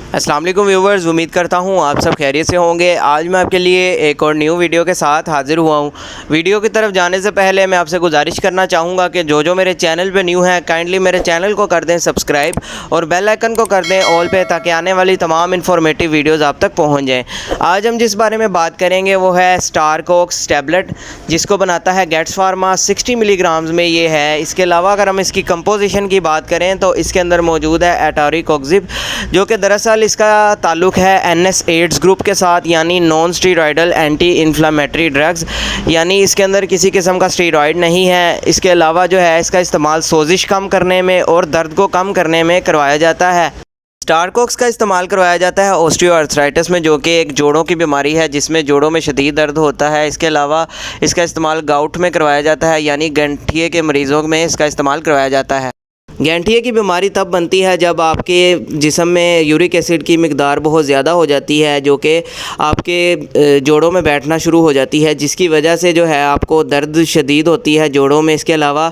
अस्सलाम वालेकुम व्यूवर्स, उम्मीद करता हूँ आप सब खैरियत से होंगे। आज मैं आपके लिए एक और न्यू वीडियो के साथ हाज़िर हुआ हूँ। वीडियो की तरफ जाने से पहले मैं आपसे गुजारिश करना चाहूँगा कि जो मेरे चैनल पे न्यू हैं काइंडली मेरे चैनल को कर दें सब्सक्राइब और बेल आइकन को कर दें ऑल पे, ताकि आने वाली तमाम इन्फॉर्मेटिव वीडियोज़ आप तक पहुँच जाएँ। आज हम जिस बारे में बात करेंगे वो है स्टारकोक्स टैबलेट, जिसको बनाता है गेट्स फार्मा। 60 मिलीग्राम्स में ये है। इसके अलावा अगर हम इसकी कंपोजिशन की बात करें तो इसके अंदर मौजूद है एटोरिकोक्सिब, जो कि दरअसल इसका ताल्लुक़ है NSAIDs ग्रुप के साथ, यानी non steroidal anti inflammatory drugs, यानी इसके अंदर किसी किस्म का स्टीरॉयड नहीं है। इसके अलावा जो है इसका इस्तेमाल सोजिश कम करने में और दर्द को कम करने में करवाया जाता है। स्टारकोक्स का इस्तेमाल करवाया जाता है ऑस्टियोआर्थराइटिस में, जो कि एक जोड़ों की बीमारी है जिसमें जोड़ों में शदीद दर्द होता है। इसके अलावा इसका इस्तेमाल गाउट में करवाया जाता है, यानी गठिए के मरीज़ों में इसका इस्तेमाल करवाया जाता है। गठिए की बीमारी तब बनती है जब आपके जिस्म में यूरिक एसिड की मिकदार बहुत ज़्यादा हो जाती है, जो कि आपके जोड़ों में बैठना शुरू हो जाती है, जिसकी वजह से जो है आपको दर्द शदीद होती है जोड़ों में। इसके अलावा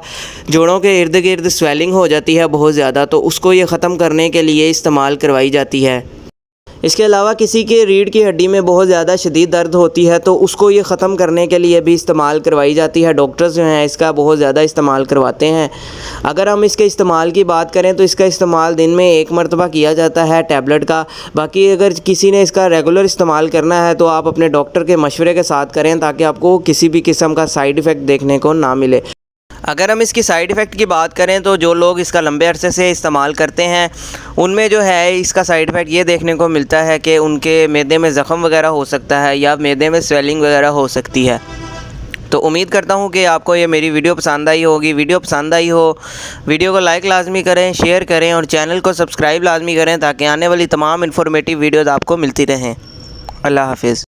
जोड़ों के इर्द गिर्द स्वेलिंग हो जाती है बहुत ज़्यादा, तो उसको ये ख़त्म करने के लिए इस्तेमाल करवाई जाती है। इसके अलावा किसी के रीढ़ की हड्डी में बहुत ज़्यादा शदीद दर्द होती है, तो उसको ये ख़त्म करने के लिए भी इस्तेमाल करवाई जाती है। डॉक्टर्स जो हैं इसका बहुत ज़्यादा इस्तेमाल करवाते हैं। अगर हम इसके इस्तेमाल की बात करें तो इसका इस्तेमाल दिन में 1 मरतबा किया जाता है टैबलेट का। बाकी अगर किसी ने इसका रेगुलर इस्तेमाल करना है तो आप अपने डॉक्टर के मशवरे के साथ करें, ताकि आपको किसी भी किस्म का साइड इफ़ेक्ट देखने को ना मिले। अगर हम इसकी साइड इफ़ेक्ट की बात करें तो जो लोग इसका लंबे अरसे से इस्तेमाल करते हैं उनमें जो है इसका साइड इफ़ेक्ट ये देखने को मिलता है कि उनके मैदे में ज़ख़म वगैरह हो सकता है या मैदे में स्वेलिंग वगैरह हो सकती है। तो उम्मीद करता हूँ कि आपको ये मेरी वीडियो पसंद आई होगी। वीडियो पसंद आई हो वीडियो को लाइक लाजमी करें, शेयर करें और चैनल को सब्सक्राइब लाजमी करें, ताकि आने वाली तमाम इन्फॉर्मेटिव वीडियोज़ आपको मिलती रहें। अल्लाह हाफिज़।